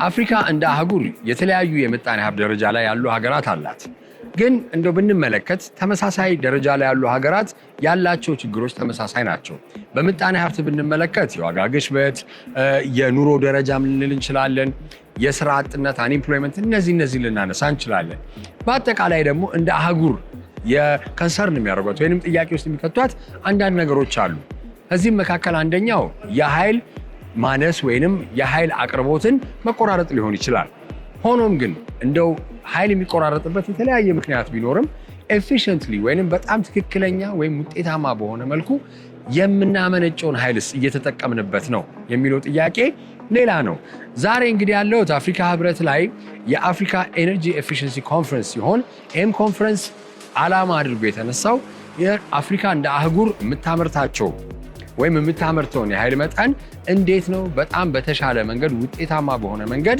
አፍሪካ እንደ አህጉር የተለያዩ የምጣኔ ሀብት ደረጃ ላይ ያሉ ሀገራት አላት። ግን እንደው ብንመለከት ተመሳሳይ ደረጃ ላይ ያሉ ሀገራት ያላቸው ችግሮች ተመሳሳይ ናቸው። በምጣኔ ሀብት ብንመለከት የዋጋ ግሽበት፣ የኑሮ ደረጃ ልንል እንችላለን፣ የስራ አጥነት አንኤምፕሎይመንት፣ እነዚህ ልናነሳ እንችላለን። በአጠቃላይ ደግሞ እንደ አህጉር የኮንሰርን የሚያደርጓት ወይንም ጥያቄ ውስጥ የሚከቷት አንዳንድ ነገሮች አሉ። ከዚህም መካከል አንደኛው የኃይል ማነስ ወይንም የኃይል አቅርቦትን መቆራረጥ ሊሆን ይችላል። ሆኖም ግን እንደው ኃይል የሚቆራረጥበት የተለያየ ምክንያት ቢኖርም ኤፊሽንትሊ ወይንም በጣም ትክክለኛ ወይም ውጤታማ በሆነ መልኩ የምናመነጨውን ኃይልስ እየተጠቀምንበት ነው የሚለው ጥያቄ ሌላ ነው። ዛሬ እንግዲህ ያለሁት አፍሪካ ህብረት ላይ የአፍሪካ ኤነርጂ ኤፊሽንሲ ኮንፈረንስ ሲሆን ይህም ኮንፈረንስ ዓላማ አድርጎ የተነሳው የአፍሪካ እንደ አህጉር የምታመርታቸው ወይም የምታመርተውን የኃይል መጠን እንዴት ነው በጣም በተሻለ መንገድ ውጤታማ በሆነ መንገድ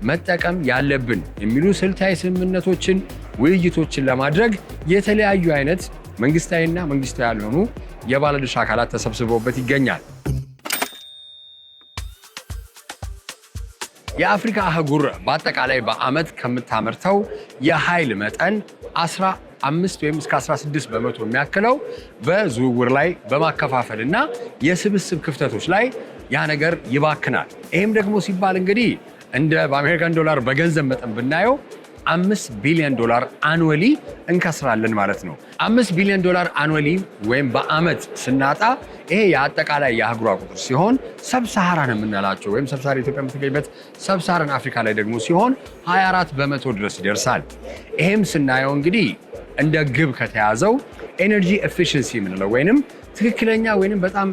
መጠቀም ያለብን የሚሉ ስልታዊ ስምምነቶችን፣ ውይይቶችን ለማድረግ የተለያዩ አይነት መንግስታዊና መንግስታዊ ያልሆኑ የባለድርሻ አካላት ተሰብስበውበት ይገኛል። የአፍሪካ አህጉር በአጠቃላይ በአመት ከምታመርተው የኃይል መጠን 15 ወይም እስከ 16 በመቶ የሚያክለው በዝውውር ላይ በማከፋፈል እና የስብስብ ክፍተቶች ላይ ያ ነገር ይባክናል። ይህም ደግሞ ሲባል እንግዲህ እንደ በአሜሪካን ዶላር በገንዘብ መጠን ብናየው $5 ቢሊዮን አኑዌሊ እንከስራለን ማለት ነው። $5 ቢሊዮን አኑዌሊ ወይም በአመት ስናጣ ይሄ የአጠቃላይ የአህጉሯ ቁጥር ሲሆን ሰብሳሃራን የምንላቸው ወይም ሰብሳሃራ ኢትዮጵያ የምትገኝበት ሰብሳሃራን አፍሪካ ላይ ደግሞ ሲሆን 24 በመቶ ድረስ ይደርሳል። ይሄም ስናየው እንግዲህ እንደ ግብ ከተያዘው ኤነርጂ ኤፊሽንሲ የምንለው ወይንም ትክክለኛ ወይንም በጣም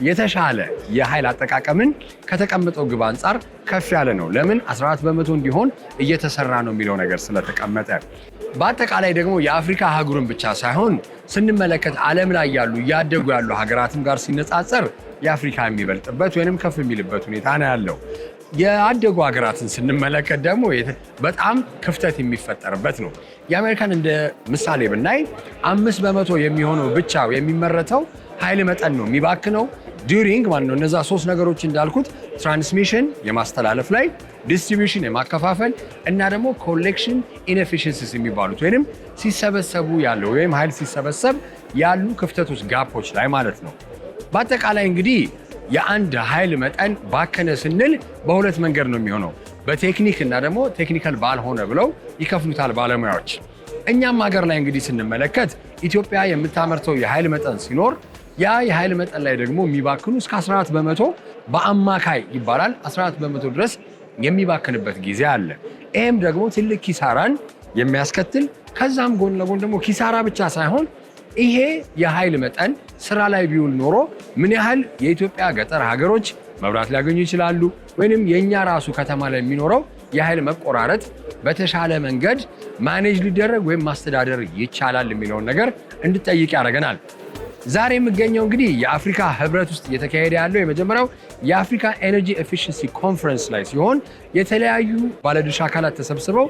የተሻለ የኃይል አጠቃቀምን ከተቀመጠው ግብ አንጻር ከፍ ያለ ነው። ለምን 14 በመቶ እንዲሆን እየተሰራ ነው የሚለው ነገር ስለተቀመጠ። በአጠቃላይ ደግሞ የአፍሪካ አህጉርን ብቻ ሳይሆን ስንመለከት ዓለም ላይ ያሉ እያደጉ ያሉ ሀገራትም ጋር ሲነጻጸር የአፍሪካ የሚበልጥበት ወይንም ከፍ የሚልበት ሁኔታ ነው ያለው። ያደጉ ሀገራትን ስንመለከት ደግሞ በጣም ክፍተት የሚፈጠርበት ነው። የአሜሪካን እንደ ምሳሌ ብናይ 5 በመቶ የሚሆነው ብቻ የሚመረተው ኃይል መጠን ነው የሚባክነው ዱሪንግ ማለት ነው። እነዛ ሶስት ነገሮች እንዳልኩት ትራንስሚሽን የማስተላለፍ ላይ፣ ዲስትሪቢዩሽን የማከፋፈል እና ደግሞ ኮሌክሽን ኢንኤፊሽንሲስ የሚባሉት ወይንም ሲሰበሰቡ ያለው ወይም ኃይል ሲሰበሰብ ያሉ ክፍተቶች ጋፖች ላይ ማለት ነው። በአጠቃላይ እንግዲህ የአንድ ኃይል መጠን ባከነ ስንል በሁለት መንገድ ነው የሚሆነው። በቴክኒክ እና ደግሞ ቴክኒካል ባልሆነ ብለው ይከፍሉታል ባለሙያዎች። እኛም ሀገር ላይ እንግዲህ ስንመለከት ኢትዮጵያ የምታመርተው የኃይል መጠን ሲኖር ያ የኃይል መጠን ላይ ደግሞ የሚባክኑ እስከ 14 በመቶ በአማካይ ይባላል 14 በመቶ ድረስ የሚባክንበት ጊዜ አለ። ይህም ደግሞ ትልቅ ኪሳራን የሚያስከትል ከዛም ጎን ለጎን ደግሞ ኪሳራ ብቻ ሳይሆን ይሄ የኃይል መጠን ስራ ላይ ቢውል ኖሮ ምን ያህል የኢትዮጵያ ገጠር ሀገሮች መብራት ሊያገኙ ይችላሉ ወይንም የኛ ራሱ ከተማ ላይ የሚኖረው የኃይል መቆራረጥ በተሻለ መንገድ ማኔጅ ሊደረግ ወይም ማስተዳደር ይቻላል የሚለውን ነገር እንድጠይቅ ያደርገናል። ዛሬ የሚገኘው እንግዲህ የአፍሪካ ህብረት ውስጥ እየተካሄደ ያለው የመጀመሪያው የአፍሪካ ኤነርጂ ኤፊሽንሲ ኮንፈረንስ ላይ ሲሆን የተለያዩ ባለድርሻ አካላት ተሰብስበው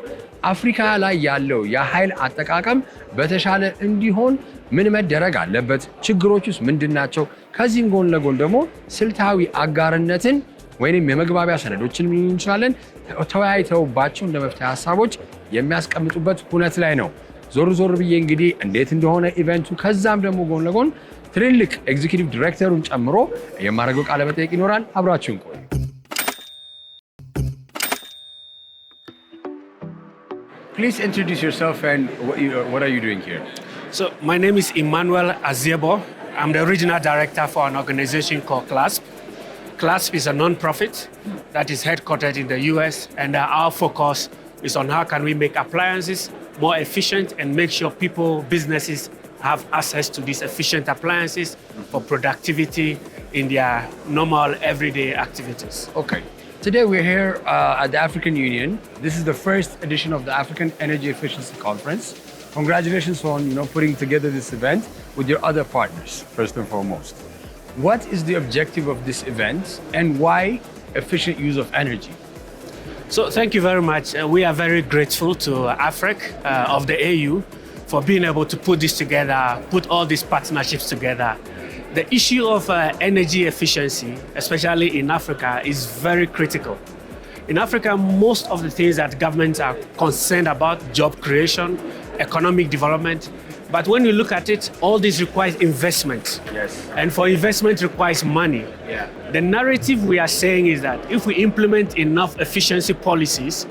አፍሪካ ላይ ያለው የኃይል አጠቃቀም በተሻለ እንዲሆን ምን መደረግ አለበት፣ ችግሮችስ ምንድናቸው፣ ከዚህም ጎን ለጎን ደግሞ ስልታዊ አጋርነትን ወይንም የመግባቢያ ሰነዶችን ምን እንችላለን ተወያይተውባቸው እንደ መፍትሄ ሀሳቦች የሚያስቀምጡበት ሁነት ላይ ነው። ዞር ዞር ብዬ እንግዲህ እንዴት እንደሆነ ኢቨንቱ ከዛም ደግሞ ጎን ለጎን ትልልቅ ኤግዚኪዩቲቭ ዲሬክተሩን ጨምሮ የማደርገው ቃለ መጠይቅ ይኖራል። አብራችሁን ቆዩ። Please introduce yourself and what are you doing here? So my name is Emmanuel Aziebo. I'm the regional director for an organization called CLASP. CLASP is a non-profit that is headquartered in the US, and our focus is on how can we make appliances more efficient and make sure people, businesses have access to these efficient appliances for productivity in their normal everyday activities. Okay. Today we're here at the African Union. This is the first edition of the African Energy Efficiency Conference. Congratulations on putting together this event with your other partners, first and foremost. What is the objective of this event and why efficient use of energy? So thank you very much. We are very grateful to Amharic of the AU for being able to put this together, put all these partnerships together. The issue of energy efficiency, especially in Africa, is very critical. In Africa, most of the things that governments are concerned about, job creation, economic development, but when you look at it, all this requires investment. Yes. And for investment requires money. Yeah. The narrative we are saying is that if we implement enough efficiency policies,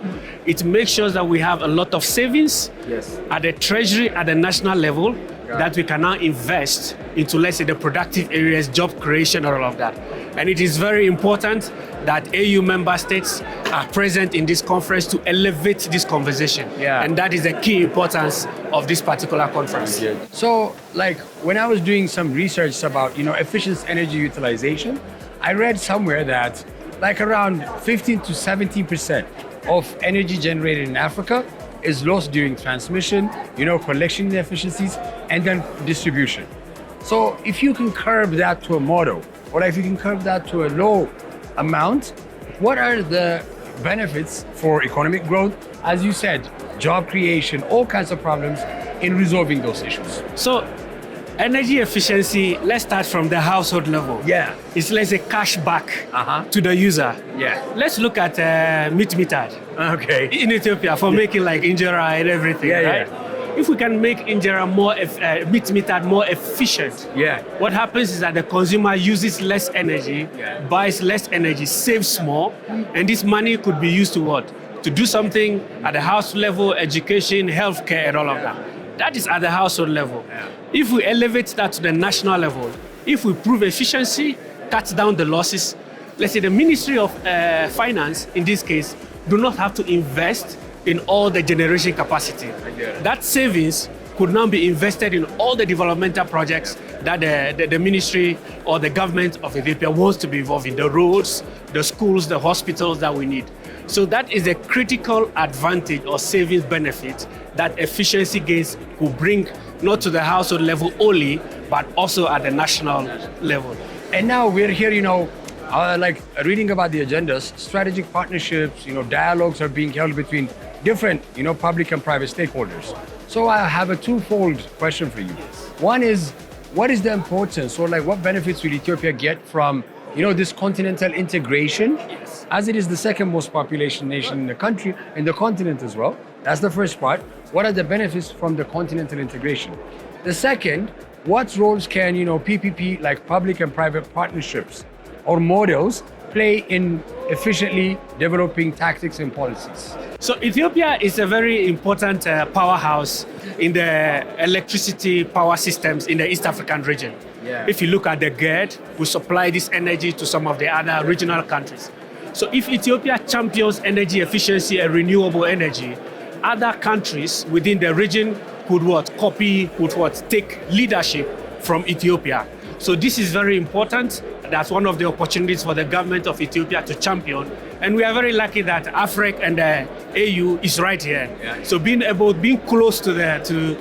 it makes sure that we have a lot of savings at the treasury, at the national level, that we can now invest into, let's say, the productive areas, job creation, all of that. And it is very important that AU member states are present in this conference to elevate this conversation. Yeah. And that is the key importance of this particular conference. So, like, when I was doing some research about, efficient energy utilization, I read somewhere that like around 15 to 17% of energy generated in Africa is lost during transmission, collection inefficiencies, and then distribution. So if you can curb that to a model, or if you can curb that to a low amount, what are the benefits for economic growth? As you said, job creation, all kinds of problems in resolving those issues. So energy efficiency, let's start from the household level. Yeah. It's like a cash back to the user. Yeah. Let's look at meat-meat-ad. Okay. In Ethiopia for making like injera and everything, right? Yeah. If we can make injera more, meat-meat-ad more efficient, what happens is that the consumer uses less energy, buys less energy, saves more, and this money could be used to what? To do something at the house level, education, healthcare, and all of that. That is at the household level. If we elevate that to the national level, if we prove efficiency, cut down the losses, let's say the Ministry of Finance, in this case, do not have to invest in all the generation capacity. That savings could now be invested in all the developmental projects that the ministry or the government of Ethiopia wants to be involved in, the roads, the schools, the hospitals that we need. So that is a critical advantage or savings benefit that efficiency gains could bring not to the household level only, but also at the national level. And now we're here, like reading about the agendas, strategic partnerships, dialogues are being held between different, public and private stakeholders. So I have a twofold question for you. One is, what is the importance, or like what benefits will Ethiopia get from, this continental integration, as it is the second most population nation in the country, in the continent as well? That's the first part. What are the benefits from the continental integration? The second, what roles can, PPP, like public and private partnerships or models, play in efficiently developing tactics and policies? So Ethiopia is a very important powerhouse in the electricity power systems in the East African region. If you look at the grid, we supply this energy to some of the other regional countries. So if Ethiopia champions energy efficiency and renewable energy, other countries within the region could copy, could take leadership from Ethiopia. So this is very important. That's one of the opportunities for the government of Ethiopia to champion. And we are very lucky that Amharic and the AU is right here. So being close to the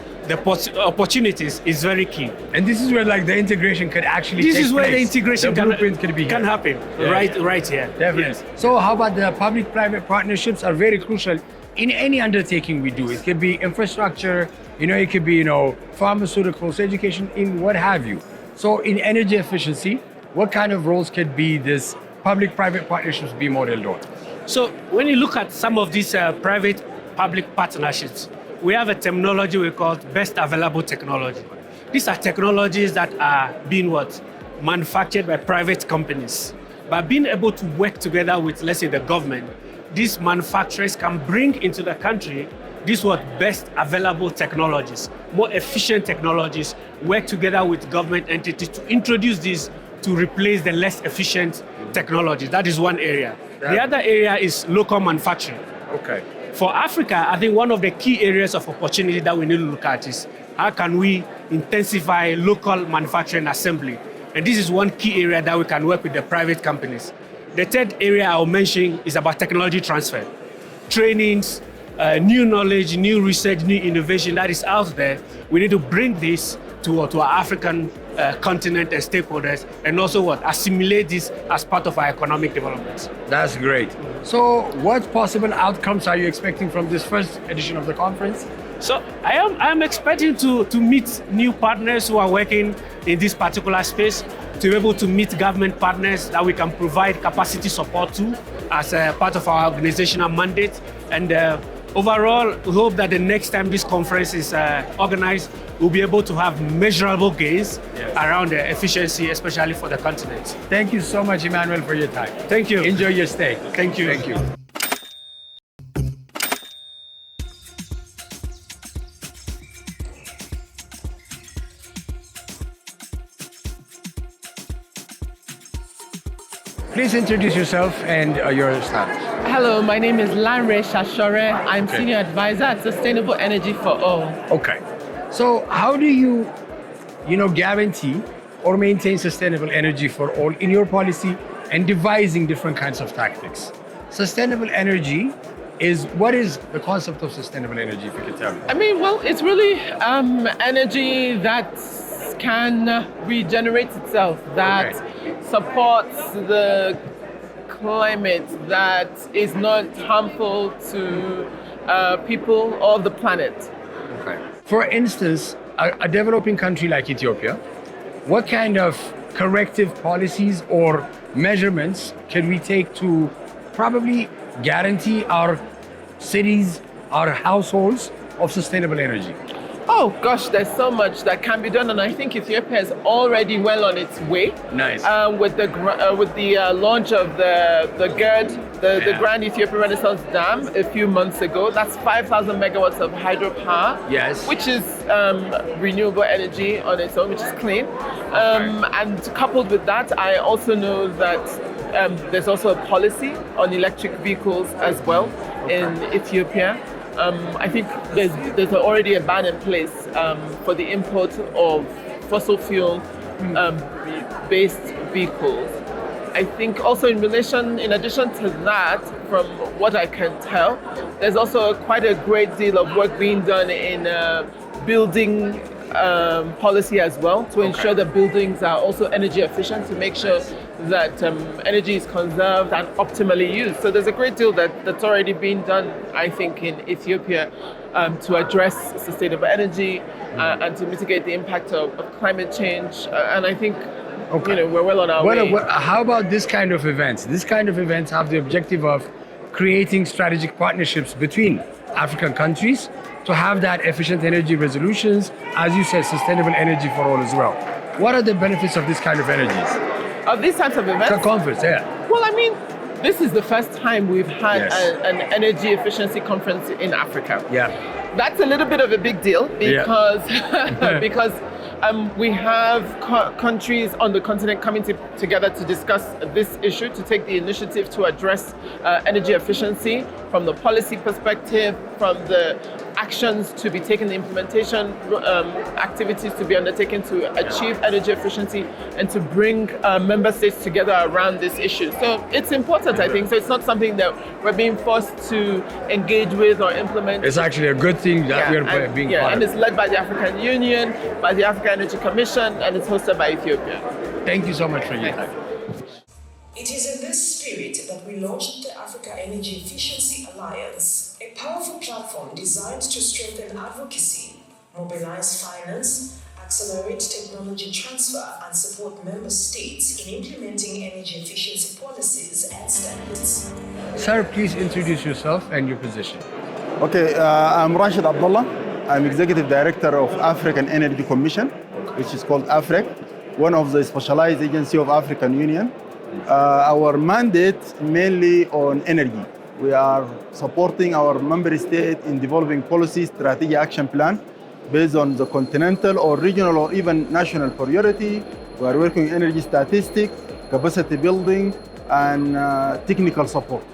opportunities is very key. And this is where like the integration could actually take place. This is where the integration can happen. Right here. Definitely. Yes. So how about the public-private partnerships are very crucial in any undertaking we do. It could be infrastructure, it could be, pharmaceuticals, education, in what have you. So in energy efficiency, what kind of roles could be this public-private partnerships be modeled on? So when you look at some of these private-public partnerships, we have a terminology we call best available technology. These are technologies that are being manufactured by private companies. By being able to work together with, let's say, the government, these manufacturers can bring into the country these best available technologies, more efficient technologies, work together with government entities to introduce these to replace the less efficient technologies. That is one area. The other area is local manufacturing. Okay. For Africa, I think one of the key areas of opportunity that we need to look at is how can we intensify local manufacturing assembly? And this is one key area that we can work with the private companies. The third area I'll mention is about technology transfer. Trainings, new knowledge, new research, new innovation that is out there. We need to bring this to our African continent and stakeholders, and also assimilate this as part of our economic development. That's great. So what possible outcomes are you expecting from this first edition of the conference? So I'm expecting to meet new partners who are working in this particular space, to be able to meet government partners that we can provide capacity support to as a part of our organizational mandate. And overall, we hope that the next time this conference is organized, we'll be able to have measurable gains around the efficiency, especially for the continent. Thank you so much, Emmanuel, for your time. Thank you. Enjoy your stay. Thank you. Thank you. Please introduce yourself and your status. Hello, my name is Lanre Shashore. I'm Senior Advisor at Sustainable Energy for All. Okay. So how do you guarantee or maintain sustainable energy for all in your policy and devising different kinds of tactics? Sustainable energy what is the concept of sustainable energy, if you can tell me? I mean, well, it's really energy that can regenerate itself, that supports the climate, that is not harmful to people or the planet. Okay. For instance, a developing country like Ethiopia, what kind of corrective policies or measurements can we take to probably guarantee our cities, our households of sustainable energy? Oh gosh, there's so much that can be done, and I think Ethiopia is already well on its way. Nice. With the launch of the GERD, the Grand Ethiopian Renaissance Dam a few months ago. That's 5,000 megawatts of hydropower. Yes. Which is renewable energy on its own, which is clean. And coupled with that, I also know that there's also a policy on electric vehicles as well in Ethiopia. I think there's already a ban in place for the import of fossil fuel based vehicles. I think also in addition to that, from what I can tell, there's also quite a great deal of work being done in building policy as well, to ensure that buildings are also energy efficient, to make sure that energy is conserved and optimally used. So there's a great deal that's already been done, I think, in Ethiopia to address sustainable energy and to mitigate the impact of climate change. And I think we're well on our way. How about this kind of events? This kind of events have the objective of creating strategic partnerships between African countries to have that efficient energy resolutions, as you said, sustainable energy for all as well. What are the benefits of this kind of energies? Of these types of events? It's a conference, yeah. Well, I mean, this is the first time we've had an energy efficiency conference in Africa. Yeah. That's a little bit of a big deal because because we have countries on the continent coming together to discuss this issue, to take the initiative to address energy efficiency from the policy perspective, from the actions to be taken, the implementation activities to be undertaken to achieve energy efficiency and to bring member states together around this issue. So it's important, I think. So it's not something that we're being forced to engage with or implement. It's actually a good thing that we're being part of. And it's led by the African Union, by the African Energy Commission, and it's hosted by Ethiopia. Thank you so much for your time. It is in this spirit that we launched the Africa Energy Efficiency Alliance, a powerful platform designed to strengthen advocacy, mobilize finance, accelerate technology transfer, and support member states in implementing energy efficiency policies and standards. Sir, please introduce yourself and your position. Okay, I'm Rashid Abdullah. I'm Executive Director of African Energy Commission, which is called AFREC, one of the specialized agencies of African Union. Our mandate mainly on energy. We are supporting our member state in developing policy strategy action plan based on the continental or regional or even national priority. We are working on energy statistics, capacity building, and technical support.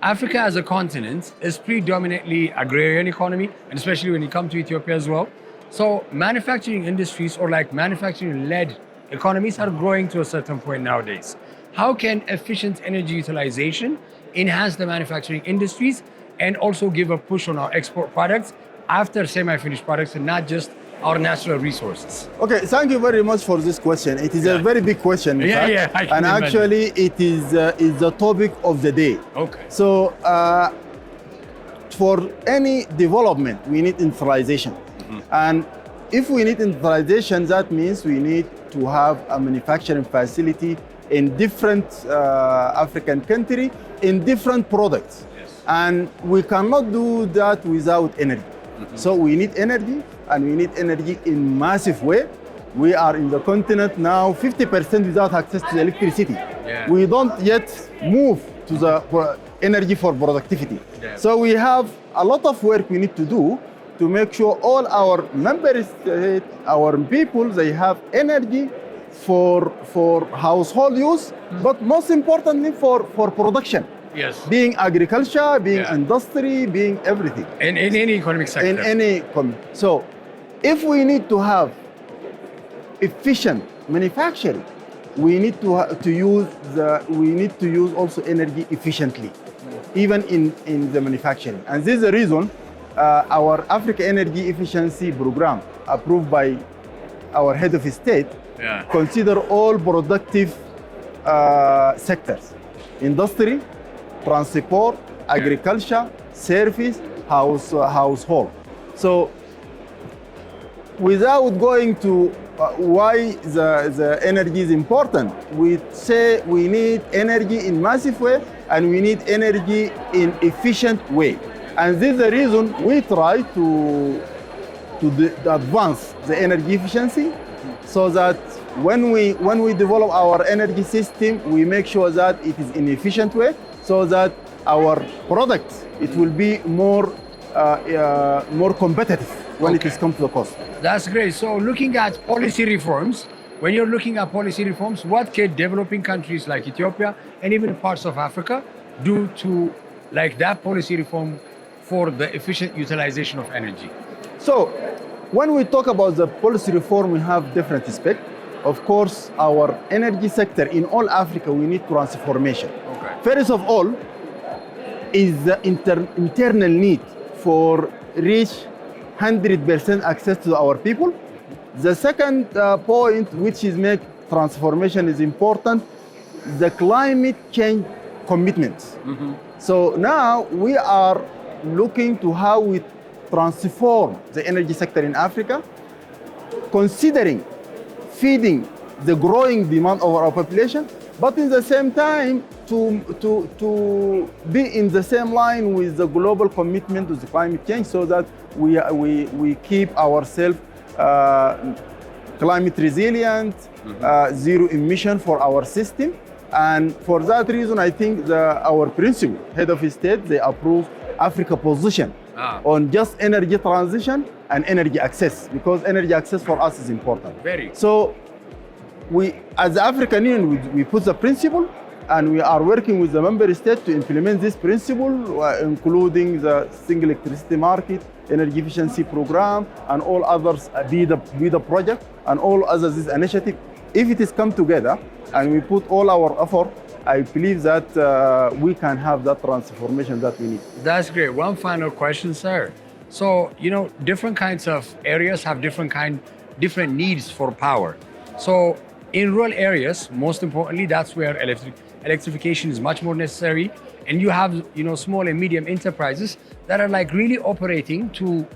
Africa as a continent is predominantly agrarian economy, and especially when you come to Ethiopia as well. So manufacturing industries or like manufacturing-led economies are growing to a certain point nowadays. How can efficient energy utilization enhance the manufacturing industries and also give a push on our export products after semi-finished products and not just our natural resources? Okay, thank you very much for this question. It is a very big question, in fact. I can and imagine. actually it is the topic of the day. Okay. So for any development, we need industrialization. And if we need industrialization, that means we need to have a manufacturing facility in different African country in different products. Yes. And we cannot do that without energy. So we need energy, and we need energy in massive way. We are in the continent now 50% without access to the electricity. Yeah. We don't yet move to the energy for productivity. Yeah. So we have a lot of work we need to do to make sure all our member states, our people, they have energy for household use, but most importantly for production. Yes. Being agriculture, being industry, being everything. In any economic sector. In any so if we need to have efficient manufacturing, we need to use also energy efficiently, even in the manufacturing. And this is the reason our Africa Energy Efficiency Program, approved by our head of state, consider all productive sectors: industry, transport, agriculture, service, household. So without going to why the energy is important, we say we need energy in massive way and we need energy in efficient way. And this is the reason we try to advance the energy efficiency, so that when we develop our energy system, we make sure that it is in efficient way, so that our product, it will be more competitive when it is come to the cost. That's great. So looking at policy reforms, when you're looking at policy reforms, what can developing countries like Ethiopia and even parts of Africa do to like that policy reform for the efficient utilization of energy? So when we talk about the policy reform, we have different aspects. Of course, our energy sector in all Africa, we need transformation. Okay. First of all, is the internal need for reach 100% access to our people. The second point, which is make transformation is important, the climate change commitments. So now we are looking to how we transform the energy sector in Africa, considering feeding the growing demand of our population, but in the same time to be in the same line with the global commitment to the climate change, so that we keep ourselves climate resilient, zero emission for our system. And for that reason, I think our principal head of state, they approve Africa position on just energy transition and energy access, because energy access for us is important. So we, as the African Union, we put the principle, and we are working with the member states to implement this principle, including the single electricity market, energy efficiency program, and all others, be the project, and all others this initiative. If it is come together and we put all our effort, I believe that we can have that transformation that we need. That's great. One final question, sir. So, you know, different kinds of areas have different needs for power. So in rural areas, most importantly, that's where electrification is much more necessary. And you have, you know, small and medium enterprises that are like really operating to,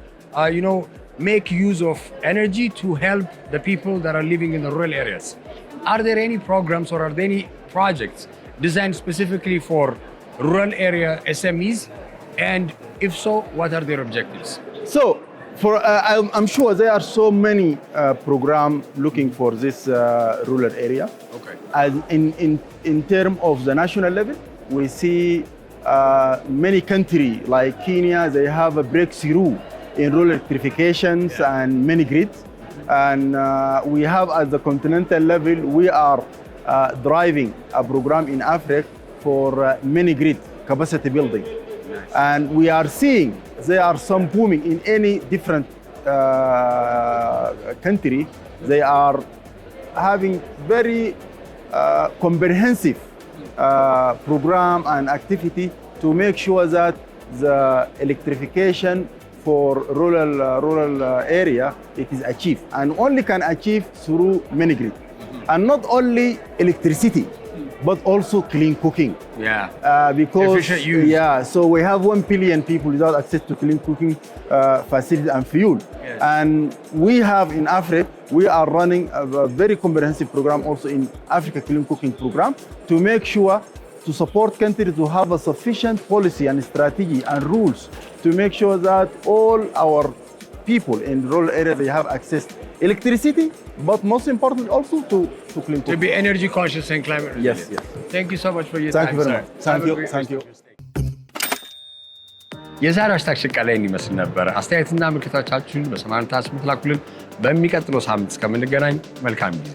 you know, make use of energy to help the people that are living in the rural areas. Are there any programs or are there any projects designed specifically for rural area SMEs? And if so, what are their objectives? So, I'm sure there are so many programs looking for this rural area. Okay. As in terms of the national level, we see many countries like Kenya, they have a breakthrough in rural electrifications and mini grids. And we have at the continental level, we are driving a program in Africa for mini grid capacity building. And we are seeing there are some booming in any different country. They are having very comprehensive program and activity to make sure that the electrification for rural area, it is achieved, and only can achieve through mini grid, and not only electricity, but also clean cooking. Because efficient use. So we have 1 billion people without access to clean cooking facilities and fuel. Yes. And we have in Africa, we are running a very comprehensive program also in Africa Clean Cooking Program to make sure to support countries to have a sufficient policy and strategy and rules to make sure that all our people in rural areas, they have access to electricity, but most important also to clean cooking. To be energy conscious and climate resilient. Yes. Thank you so much for your Thank time, you very sir. much. Thank you. የዛሬው ሃሽታግ ሽቀላ ይመስል ነበር። አስተያየትና ምልከታዎቻችሁን በ88 ላኩልን። በሚቀጥለው ሳምንት እስከምንገናኝ መልካም ጊዜ